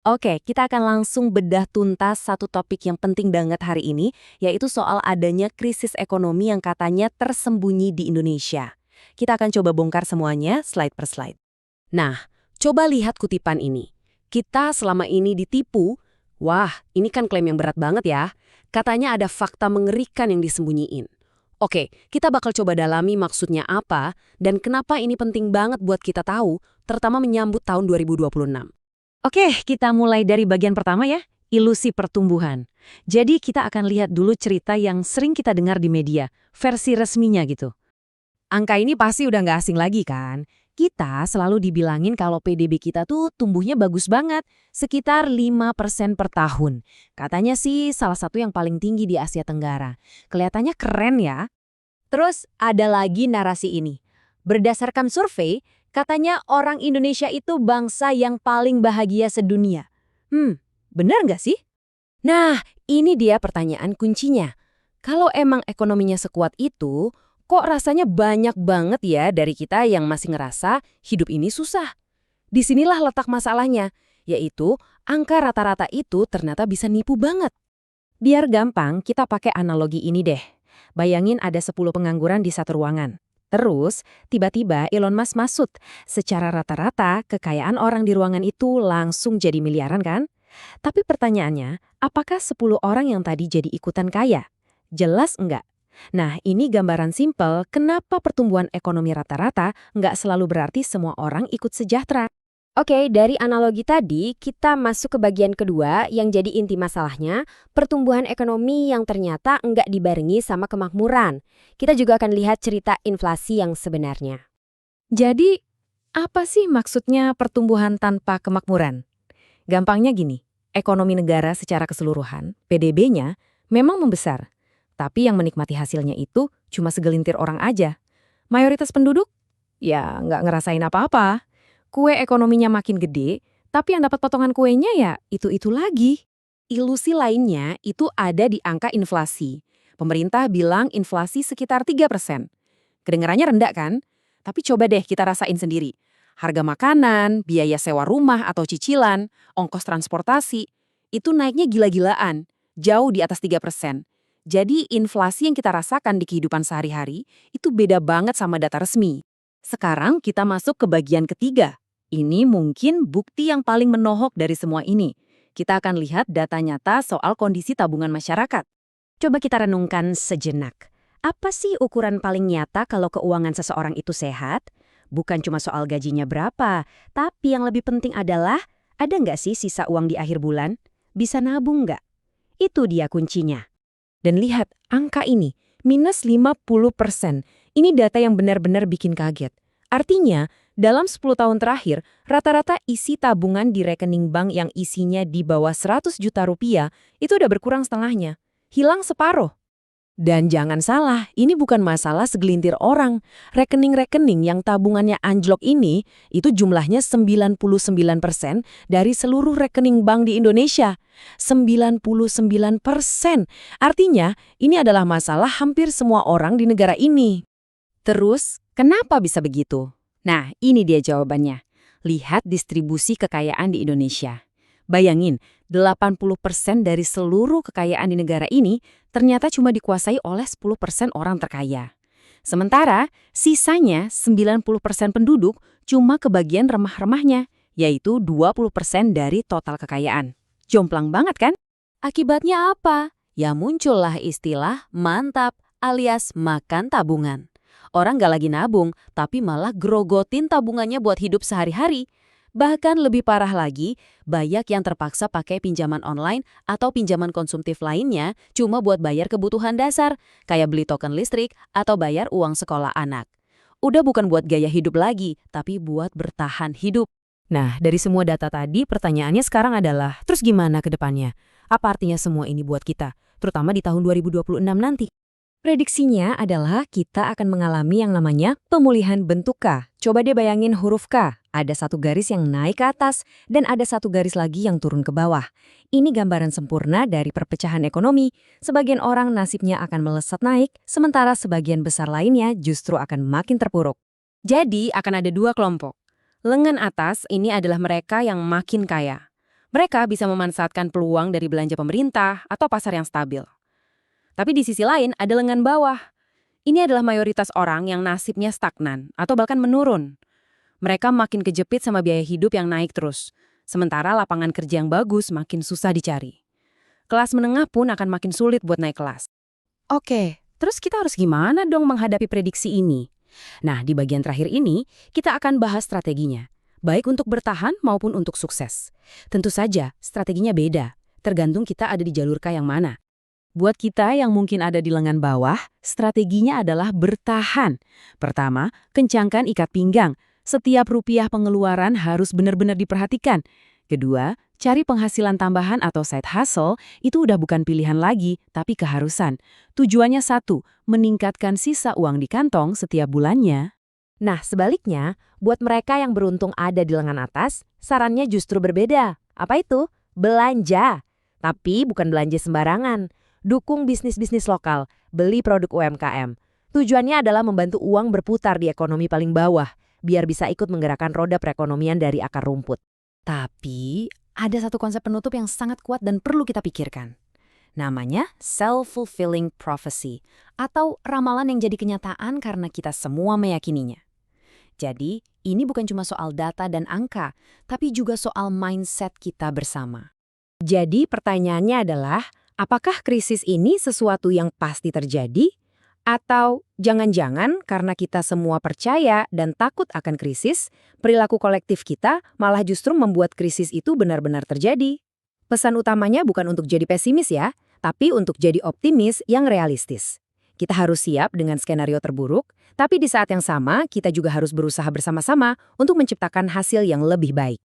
Oke, kita akan langsung bedah tuntas satu topik yang penting banget hari ini, yaitu soal adanya krisis ekonomi yang katanya tersembunyi di Indonesia. Kita akan coba bongkar semuanya slide per slide. Nah, coba lihat kutipan ini. Kita selama ini ditipu. Wah, ini kan klaim yang berat banget ya. Katanya ada fakta mengerikan yang disembunyiin. Oke, kita bakal coba dalami maksudnya apa dan kenapa ini penting banget buat kita tahu, terutama menyambut tahun 2026. Oke, kita mulai dari bagian pertama ya, ilusi pertumbuhan. Jadi kita akan lihat dulu cerita yang sering kita dengar di media, versi resminya gitu. Angka ini pasti udah nggak asing lagi kan? Kita selalu dibilangin kalau PDB kita tuh tumbuhnya bagus banget, sekitar 5% per tahun. Katanya sih salah satu yang paling tinggi di Asia Tenggara. Kelihatannya keren ya. Terus ada lagi narasi ini. Berdasarkan survei, katanya orang Indonesia itu bangsa yang paling bahagia sedunia. Benar nggak sih? Nah, ini dia pertanyaan kuncinya. Kalau emang ekonominya sekuat itu, kok rasanya banyak banget ya dari kita yang masih ngerasa hidup ini susah? Disinilah letak masalahnya, yaitu angka rata-rata itu ternyata bisa nipu banget. Biar gampang, kita pakai analogi ini deh. Bayangin ada 10 pengangguran di satu ruangan. Terus, tiba-tiba Elon Musk masuk. Secara rata-rata, kekayaan orang di ruangan itu langsung jadi miliaran kan? Tapi pertanyaannya, apakah 10 orang yang tadi jadi ikutan kaya? Jelas enggak. Nah, ini gambaran simpel kenapa pertumbuhan ekonomi rata-rata nggak selalu berarti semua orang ikut sejahtera. Oke, dari analogi tadi, kita masuk ke bagian kedua yang jadi inti masalahnya, pertumbuhan ekonomi yang ternyata nggak dibarengi sama kemakmuran. Kita juga akan lihat cerita inflasi yang sebenarnya. Jadi, apa sih maksudnya pertumbuhan tanpa kemakmuran? Gampangnya gini, ekonomi negara secara keseluruhan, PDB-nya, memang membesar. Tapi yang menikmati hasilnya itu cuma segelintir orang aja. Mayoritas penduduk? Ya, nggak ngerasain apa-apa. Kue ekonominya makin gede, tapi yang dapat potongan kuenya ya itu-itu lagi. Ilusi lainnya itu ada di angka inflasi. Pemerintah bilang inflasi sekitar 3%. Kedengarannya rendah kan? Tapi coba deh kita rasain sendiri. Harga makanan, biaya sewa rumah atau cicilan, ongkos transportasi, itu naiknya gila-gilaan, jauh di atas 3%. Jadi inflasi yang kita rasakan di kehidupan sehari-hari itu beda banget sama data resmi. Sekarang kita masuk ke bagian ketiga. Ini mungkin bukti yang paling menohok dari semua ini. Kita akan lihat data nyata soal kondisi tabungan masyarakat. Coba kita renungkan sejenak. Apa sih ukuran paling nyata kalau keuangan seseorang itu sehat? Bukan cuma soal gajinya berapa, tapi yang lebih penting adalah, ada nggak sih sisa uang di akhir bulan? Bisa nabung nggak? Itu dia kuncinya. Dan lihat, angka ini, minus 50%. Ini data yang benar-benar bikin kaget. Artinya, dalam 10 tahun terakhir, rata-rata isi tabungan di rekening bank yang isinya di bawah 100 juta rupiah itu udah berkurang setengahnya. Hilang separuh. Dan jangan salah, ini bukan masalah segelintir orang. Rekening-rekening yang tabungannya anjlok ini, itu jumlahnya 99% dari seluruh rekening bank di Indonesia. 99%. Artinya, ini adalah masalah hampir semua orang di negara ini. Terus, kenapa bisa begitu? Nah, ini dia jawabannya. Lihat distribusi kekayaan di Indonesia. Bayangin, 80% dari seluruh kekayaan di negara ini ternyata cuma dikuasai oleh 10% orang terkaya. Sementara, sisanya 90% penduduk cuma kebagian remah-remahnya, yaitu 20% dari total kekayaan. Jomplang banget kan? Akibatnya apa? Ya muncullah istilah mantap alias makan tabungan. Orang nggak lagi nabung, tapi malah grogotin tabungannya buat hidup sehari-hari. Bahkan lebih parah lagi, banyak yang terpaksa pakai pinjaman online atau pinjaman konsumtif lainnya cuma buat bayar kebutuhan dasar, kayak beli token listrik atau bayar uang sekolah anak. Udah bukan buat gaya hidup lagi, tapi buat bertahan hidup. Nah, dari semua data tadi, pertanyaannya sekarang adalah, terus gimana ke depannya? Apa artinya semua ini buat kita, terutama di tahun 2026 nanti? Prediksinya adalah kita akan mengalami yang namanya pemulihan bentuk K. Coba deh bayangin huruf K. Ada satu garis yang naik ke atas dan ada satu garis lagi yang turun ke bawah. Ini gambaran sempurna dari perpecahan ekonomi. Sebagian orang nasibnya akan melesat naik, sementara sebagian besar lainnya justru akan makin terpuruk. Jadi akan ada dua kelompok. Lengan atas ini adalah mereka yang makin kaya. Mereka bisa memanfaatkan peluang dari belanja pemerintah atau pasar yang stabil. Tapi di sisi lain ada lengan bawah. Ini adalah mayoritas orang yang nasibnya stagnan atau bahkan menurun. Mereka makin kejepit sama biaya hidup yang naik terus. Sementara lapangan kerja yang bagus makin susah dicari. Kelas menengah pun akan makin sulit buat naik kelas. Oke, terus kita harus gimana dong menghadapi prediksi ini? Nah, di bagian terakhir ini, kita akan bahas strateginya. Baik untuk bertahan maupun untuk sukses. Tentu saja, strateginya beda. Tergantung kita ada di jalur K yang mana. Buat kita yang mungkin ada di lengan bawah, strateginya adalah bertahan. Pertama, kencangkan ikat pinggang. Setiap rupiah pengeluaran harus benar-benar diperhatikan. Kedua, cari penghasilan tambahan atau side hustle itu udah bukan pilihan lagi, tapi keharusan. Tujuannya satu, meningkatkan sisa uang di kantong setiap bulannya. Nah, sebaliknya, buat mereka yang beruntung ada di lengan atas, sarannya justru berbeda. Apa itu? Belanja. Tapi bukan belanja sembarangan. Dukung bisnis-bisnis lokal, beli produk UMKM. Tujuannya adalah membantu uang berputar di ekonomi paling bawah, biar bisa ikut menggerakkan roda perekonomian dari akar rumput. Tapi, ada satu konsep penutup yang sangat kuat dan perlu kita pikirkan. Namanya self-fulfilling prophecy, atau ramalan yang jadi kenyataan karena kita semua meyakininya. Jadi, ini bukan cuma soal data dan angka, tapi juga soal mindset kita bersama. Jadi pertanyaannya adalah, apakah krisis ini sesuatu yang pasti terjadi? Atau jangan-jangan karena kita semua percaya dan takut akan krisis, perilaku kolektif kita malah justru membuat krisis itu benar-benar terjadi? Pesan utamanya bukan untuk jadi pesimis ya, tapi untuk jadi optimis yang realistis. Kita harus siap dengan skenario terburuk, tapi di saat yang sama kita juga harus berusaha bersama-sama untuk menciptakan hasil yang lebih baik.